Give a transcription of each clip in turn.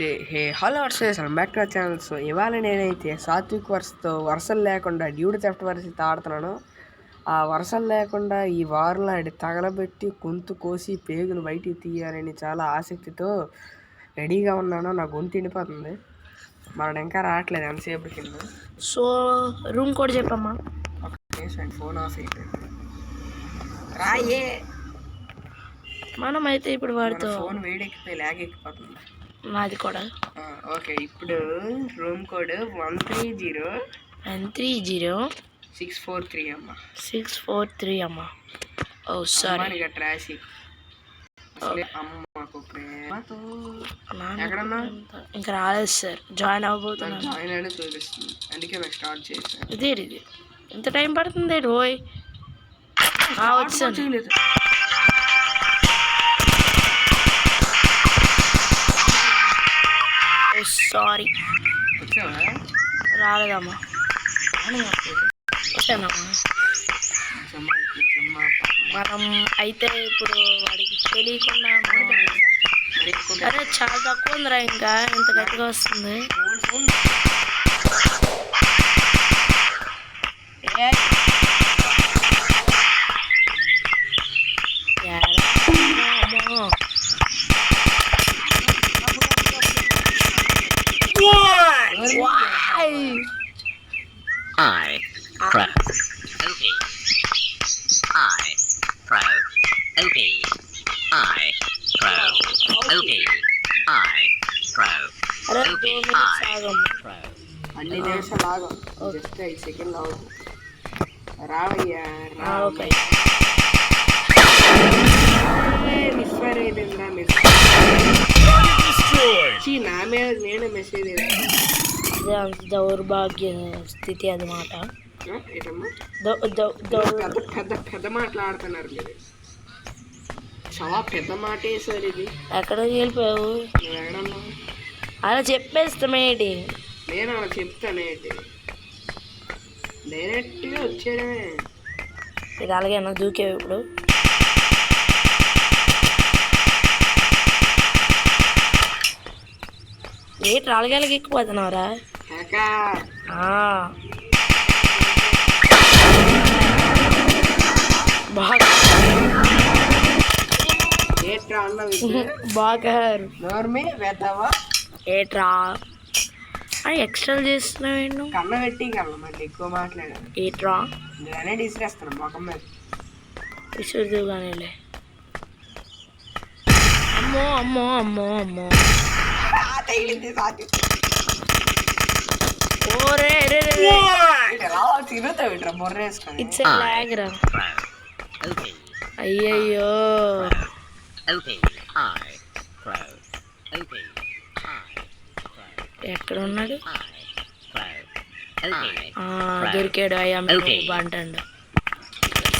Hey hello versus back to our channel. So ఇవాళ నేనైతే సాత్విక్ వర్స్తో వర్షాలు లేకుండా డ్యూటీ థెఫ్ట్ వర్సెస్ ఆడుతున్నాను. ఆ వర్షాలు లేకుండా ఈ వారంలో ఆడి తగలబెట్టి గొంతు కోసి పేగులు బయటికి తీయాలని చాలా ఆసక్తితో రెడీగా ఉన్నాను. నా గొంతు ఎండిపోతుంది. మనడు ఇంకా రావట్లేదు ఎంతసేపు కింద. సో రూమ్ కోడ్ చెప్పమ్మా. ఫోన్ ఆఫ్ అయిపోయింది. రాయే మనం అయితే ఇప్పుడు వాడితో ఫోన్ వేడెక్కిపోయి లాగ్ ఎక్కిపోతుంది. నాది కూడా. ఓకే, ఇప్పుడు రూమ్ కోడ్ 130 అమ్మా. 643 అమ్మా. ఓ సారీ, ట్రాఫిక్ అమ్మకు ప్రేమతో. ఎక్కడన్నా ఇంకా రాలేదు సార్. జాయిన్ అవ్వబోతున్నాను. జాయిన్ అయినా చూపిస్తుంది, అందుకే నాకు స్టార్ట్ చేశాను. ఇది ఎంత టైం పడుతుంది రోయ్? వచ్చాను. సారీ, రాలేదమ్మా. వచ్చానమ్మా. మనం అయితే ఇప్పుడు వాడికి తెలియకుండా అరే చాలా తక్కువ ఉందిరా, ఇంకా ఇంత గట్టిగా వస్తుంది. అన్ని నిమిషాలు ఆగం, జస్ట్ 5 సెకండ్లు ఆగం. రావయ్యా మిస్ఫైర్ అయిపోయిందిరా. నా మీద నేనే మెసేజ్ దౌర్భాగ్య స్థితి అన్నమాట. పెద్ద మాట్లాడుతున్నారు మీరు. చాలా పెద్ద మాటే సార్ ఇది. ఎక్కడికి వెళ్ళిపోయావు? అలా చెప్పేస్తామేంటి? నేను అలా చెప్తానేంటి, డైరెక్ట్గా వచ్చేయడమే. ఇది అలాగేనా దూకేవు ఇప్పుడు? ఏంటి రాళ్ళగాలకి ఎక్కిపోతున్నావురా? ఏట్రా ఎక్స్ట్రా చేస్తున్నావు? కన్న పెట్టి మళ్ళీ ఎక్కువ మాట్లాడాను. ఏట్రా నేనే డిసిరేస్తాను మొఖం మీద. విసురుదు కానీలే. అమ్మో అమ్మో అమ్మో అమ్మో తగిలింది. ఓరే తిరుగుతావు ఇట్రా బొర్రేసుకొని. ఇట్స్ లాగ్ రా. అయ్యయ్యో ఎక్కడ ఉన్నాడు? దొరికాడు. అయ్యా అంటాడు.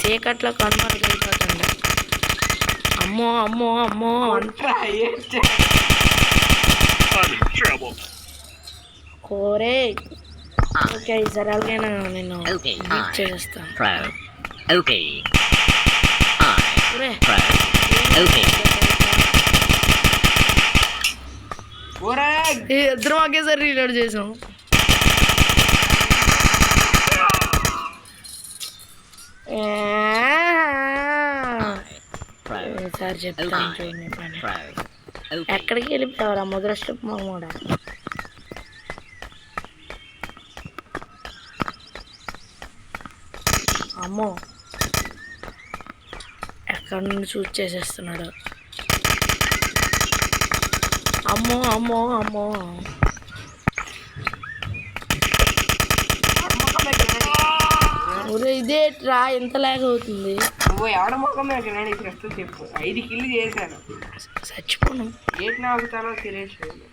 చీకట్లో కనుమరు దొరికిపోతాడు. అమ్మో అమ్మో అమ్మో కోరే. ఓకే సరే అలాగైనా నేను బీట్ చేస్తాను. ఇద్దరం ఒకేసారి రీలోడ్ చేసాం. సార్ చెప్తాను చూడండి పని. ఎక్కడికి వెళ్ళిపోయావరా ముద్రష్టం మామూడ? అమ్మో ఎక్కడి నుండి షూట్ చేసేస్తున్నాడు. అమ్మో అమ్మో అమ్మో ఇదే రా ఎంత లాగ్ అవుతుంది. ఎవడ ముఖం చెప్పు. 5 కిల్లు చేశాను, చచ్చిపోను. ఏంటి ఆగుతానో తెలియట్లేదు.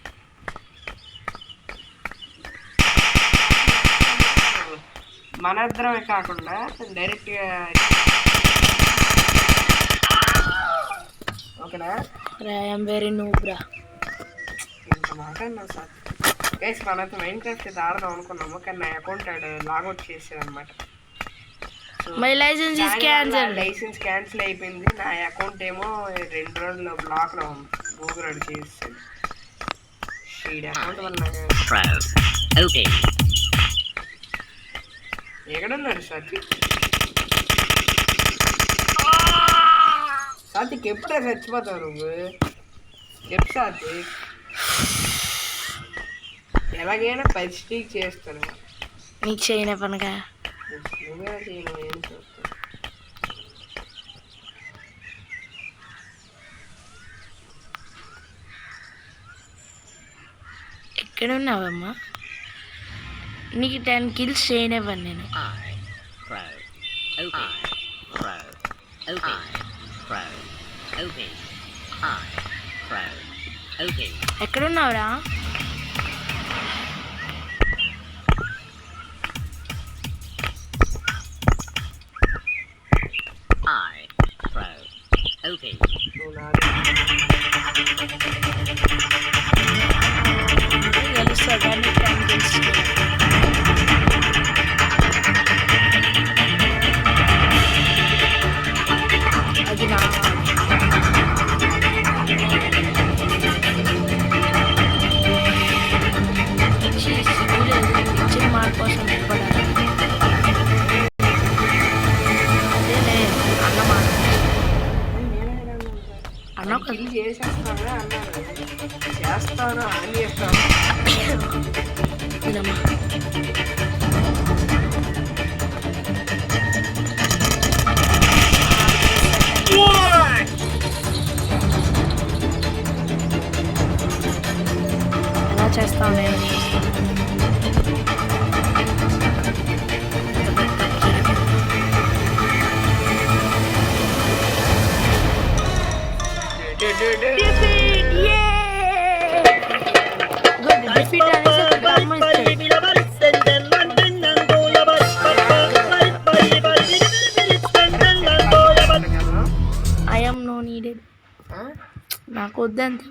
మన ఇద్దరమే కాకుండా డైరెక్ట్గా ఓకేనా? వెరీ నూబ్రా. ఇంత మాట అన్నా సార్. గైస్ మనతో మైండ్ క్రాఫ్ట్ ఆడదాం అనుకున్నాము, కానీ నా అకౌంట్ లాగౌట్ చేసాడు అనమాట. లైసెన్స్ క్యాన్సిల్ అయిపోయింది. నా అకౌంట్ ఏమో 2 రోజుల్లో బ్లాక్లో ఉంది. గూగుల్ చేస్తాడు. వీడి అకౌంట్ వల్ల ఎక్కడున్నాడు సాత్విక్? సాత్విక్ ఎప్పుడే చచ్చిపోతావు నువ్వు? చెప్పు సాత్విక్. ఎలాగైనా పరిస్థితికి చేస్తాను. నీకు చేయని పనిగా నువ్వే చేయను, ఏం చేస్తావు? ఎక్కడ ఉన్నావమ్మా? నీకు 10 kills చేయనివ్వను నేను. ఎక్కడున్నావురా? గెలుస్తావు కానీ 10 kills అది నా ఇచ్చిన మాట కోసం నిలబడాలి. అదేలే అన్నమాట. అన్న ఇది చేసేస్తాను అన్నాను, చేస్తాను అని చెప్తాను. ఇదమ్మా ఎలా చేస్తావు? నేను ఐఎమ్ నో నీడెడ్. నాకు వద్దంత.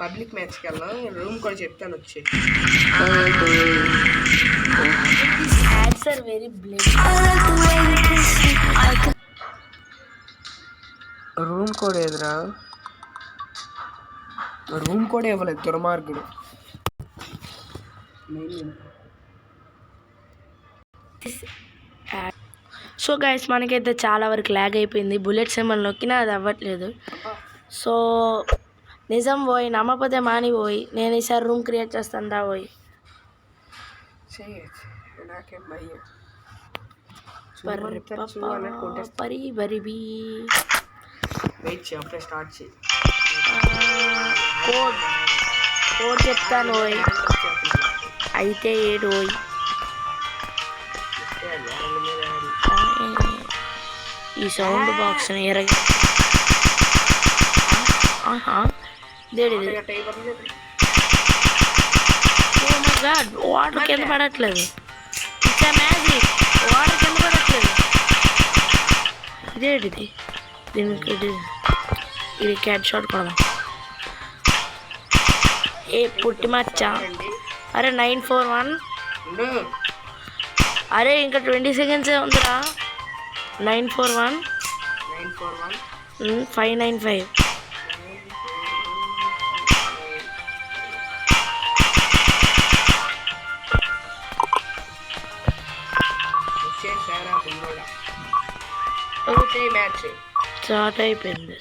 పబ్లిక్ మ్యాచ్కి వెళ్దాం, రూమ్ కూడా చెప్తాను వచ్చి. వెరీ రూమ్ కూడా ఎదురా, రూమ్ కూడా ఇవ్వలేదు దుర్మార్గుడు. సో గైస్ మనకైతే చాలా వరకు ల్యాగ్ అయిపోయింది. బుల్లెట్స్ ఏమైనా నొక్కినా అది అవ్వట్లేదు. సో నిజం పోయి నమ్మకపోతే మాని పోయి నేను ఈసారి రూమ్ క్రియేట్ చేస్తాను దా పోయి. నాకేం భయం. పరి బరిబి వెయిట్ చేయి, అప్పుడే స్టార్ట్ చేయి. కోడ్ కోడ్ చెప్తాను పోయి. అయితే ఏడు పోయి ఈ సౌండ్ బాక్స్ని ఎరగి దేడిది. ఓ మై గాడ్, వాటర్ కింద పడట్లేదు. ఇట్స్ మ్యాజిక్, వాటర్ కింద పడట్లేదు. ఇదేంటిది? దీనికి ఇది క్యాట్ షాట్ కొడదాం. ఏ పుట్టి మచ్చ. అరే 941. అరే ఇంకా 20 seconds ఉందిరా. 941 595. స్టార్ట్ అయిపోయింది.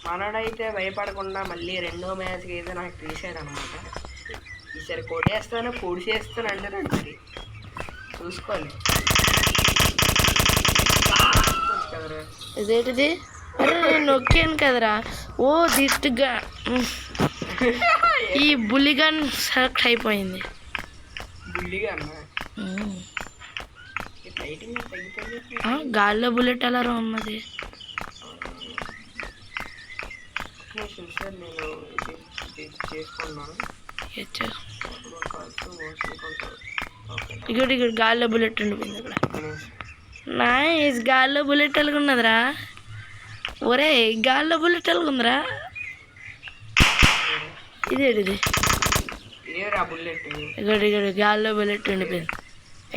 మనడైతే భయపడకుండా మళ్ళీ రెండో మ్యాచ్కి అయితే నాకు తీసాడు అనమాట. ఈసారి కొడేస్తాను, పొడి చేస్తాను అంటారు. మరి చూసుకోవాలి కదరా. ఇదేంటిది? అరే నేను నొక్కాను కదరా. ఓ దిట్టుగా ఈ బుల్లిగన్ సెలెక్ట్ అయిపోయింది. బుల్లిగా అన్న గాల్లో బుల్లెట్ ఎలా ఉన్నది? నేను చేసుకున్నాను. ఇక్కడ ఇక్కడ గాల్లో బుల్లెట్ ఉండిపోయింది. అక్కడ నైస్, గాల్లో బుల్లెట్ ఎలాగ ఉన్నదిరా. ఒరే గాల్లో బుల్లెట్ ఎలాగ ఉందిరా. ఇదేంటిది? ఇక్కడ ఇక్కడ గాల్లో బుల్లెట్ ఉండిపోయింది.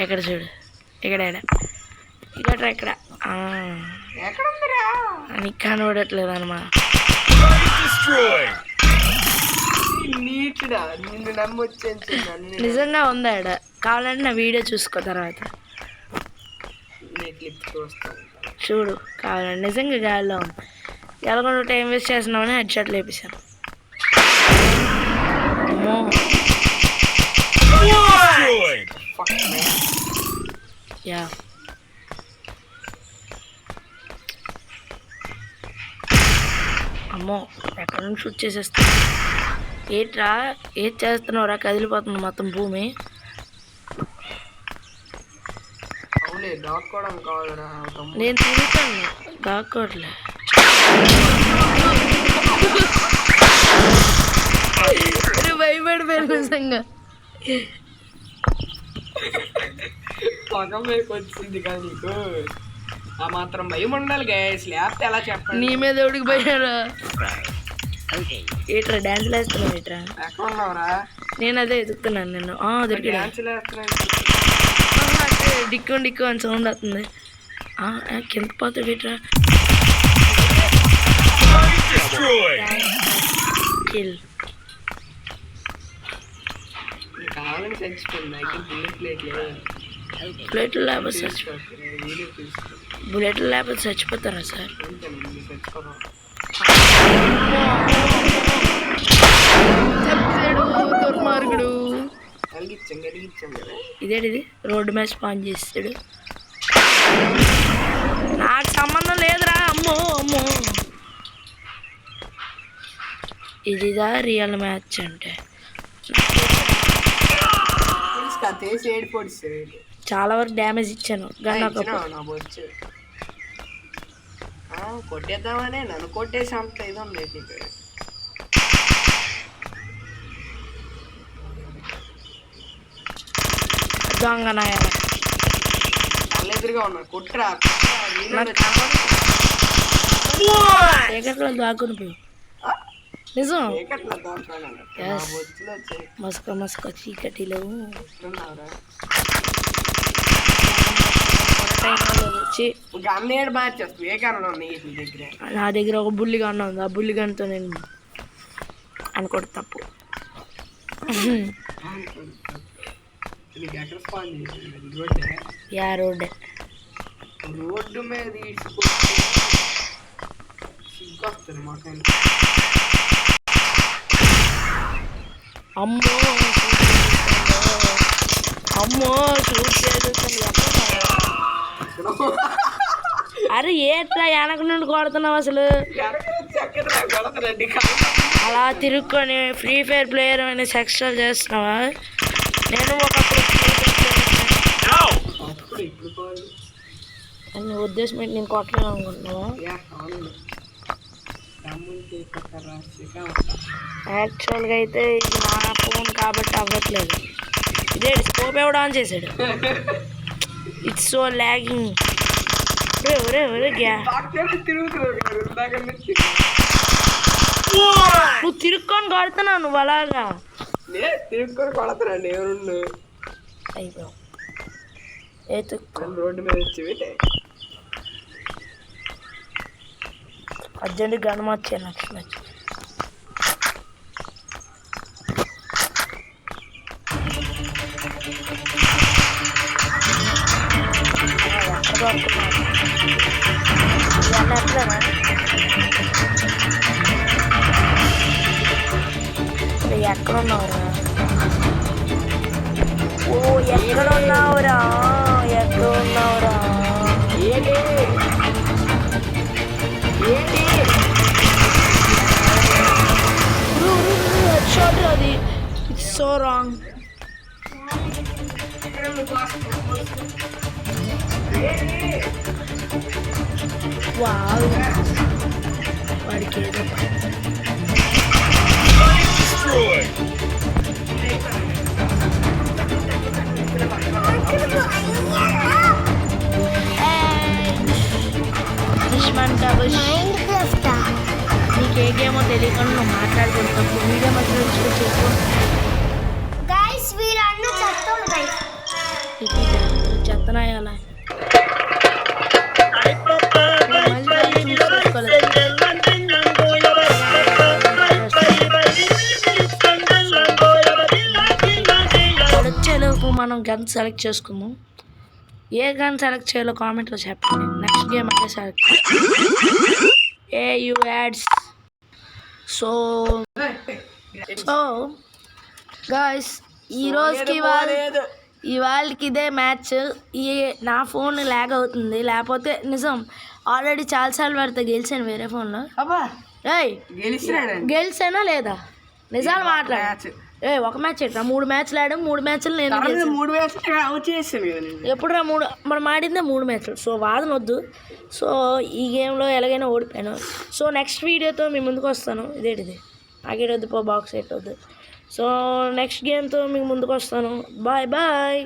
ఎక్కడ చూడు, ఇక్కడ ఇక్కడ ఇక్కడ అని కనబడట్లేదు అన్నమాట. నీట్డా నిన్ను నమ్మొచ్చాను. నిజంగా ఉందా ఈడ? కావాలంటే నా వీడియో చూసుకో తర్వాత క్లిప్ చూస్తాను. చూడు కావాలంటే. నిజంగా గాలిలో ఉంది. ఎలాగొండ టైం వేస్ట్ చేస్తున్నామని హెడ్ షాట్ లేపేశాను. అమ్మో యా అమ్మో ఎక్కడ నుంచి షూట్ చేసేస్తా. ఏట్రా ఏది చేస్తున్నావురా? కదిలిపోతుంది మొత్తం భూమి. అవునే దాక్కోవడం కాదురా. నేను తిరుగుతాను దాక్కోవట్లే. భయపడిపోయాను నిజంగా. పగం మీకు వచ్చింది కానీ నీకు ఆ మాత్రం భయం ఉండాలి గైస్. లేకపోతే ఎలా చెప్పండి. నీ మీద ఎవడికి పోయారా? ఏట్రా డ్యాన్స్లు వేస్తున్నావు ఏట్రా? ఎక్కడ ఉన్నావురా? నేను అదే ఎదుగుతున్నాను. నేను దొరికి డ్యాన్సులు వేస్తున్నాను. డిక్కు డిక్కు అని సౌండ్ వస్తుంది. కింద పోతాడు ఏట్రా? కిల్ కావాలని చచ్చిపోయింది. బుల్లెట్లు లేకపోతే బుల్లెట్లు లేకపోతే చచ్చిపోతారా సార్? దుర్మార్గుడు. ఇదేంటిది? రోడ్డు మీద స్పాన్ చేస్తాడు. నాకు సంబంధం లేదురా. అమ్మో అమ్మో ఇదిదా రియల్ మ్యాచ్ అంటే. చాలా వరకు డ్యామేజ్ ఇచ్చాను. కొట్టేద్దామనే నన్ను కొట్టేసి అంత ఇది ఉంది. దొంగనాయ ఎదురుగా ఉన్నా కొట్టరా. చీకట్లో దాక్కుని పోయి నిజం. మస్క మస్క చీకటిలో నా దగ్గర ఒక బుల్లి గన్ ఉంది. ఆ బుల్లి గన్తో నేను అనుకోడు తప్పు. యా రోడ్ రోడ్డు మీద అమ్మో అమ్మో షూట్ చేస్తుంది. అరే ఏట్లా వెనక నుండి కొడుతున్నావు అసలు? అలా తిరుక్కొని ఫ్రీ ఫైర్ ప్లేయర్ అని సెక్స్ట్రా చేస్తున్నావా? నేను ఒకప్పుడు నీ ఉద్దేశం ఏంటి? నేను కొట్టలేను అనుకుంటున్నావా? యాక్చువల్గా అయితే ఇది నా ఫోన్ కాబట్టి అవ్వట్లేదు. ఇదే స్కోప్ ఎవడు ఆన్ చేశాడు. It's so lagging. నువ్వు తిరుక్కొని కొడుతున్నావు. నువ్వు అలాగా తిరుక్కొని కొడతానండి. ఎవరు అయిపోయావు. రోడ్డు మీద వచ్చి అర్జెంట్ గన్ మార్చాను. నెక్స్ట్ మ్యాచ్ ఎక్కడున్నావురా? ఓ ఎక్కడున్నావురా? ఎక్కడున్నావురా? షాట్ అది. It's so wrong. వావ్ వాడికి ఏదో నీకు ఏ గేమో తెలియకుండా నువ్వు మాట్లాడుకుంటావు. వీడియో మధ్యలో చేసుకో. చెత్తనాయాలా మనం గన్ సెలెక్ట్ చేసుకుందాం. ఏ గన్ సెలెక్ట్ చేయాలో కామెంట్లో చెప్పండి. నెక్స్ట్ గేమ్ అంటే select you ads. So guys ఇవాళకి ఇదే మ్యాచ్. నా ఫోన్ ల్యాగ్ అవుతుంది, లేకపోతే నిజం ఆల్రెడీ చాలాసార్లు పడితే గెలిచాను వేరే ఫోన్లో. గెలిచానా లేదా నిజాలు మాట్లాడు. ఒక మ్యాచ్ ఎట్లా 3 మ్యాచ్లు ఆడాం, 3 మ్యాచ్లు నేను ఎప్పుడురా 3 మనం ఆడిందే 3 మ్యాచ్లు. సో వాదన వద్దు. సో ఈ గేమ్లో ఎలాగైనా ఓడిపోయాను. సో నెక్స్ట్ వీడియోతో మీ ముందుకు వస్తాను. ఇదేంటిది ఆగేటొద్దు, బాక్స్ ఎట్టొద్దు. సో నెక్స్ట్ గేమ్తో మీకు ముందుకు వస్తాను. Bye bye.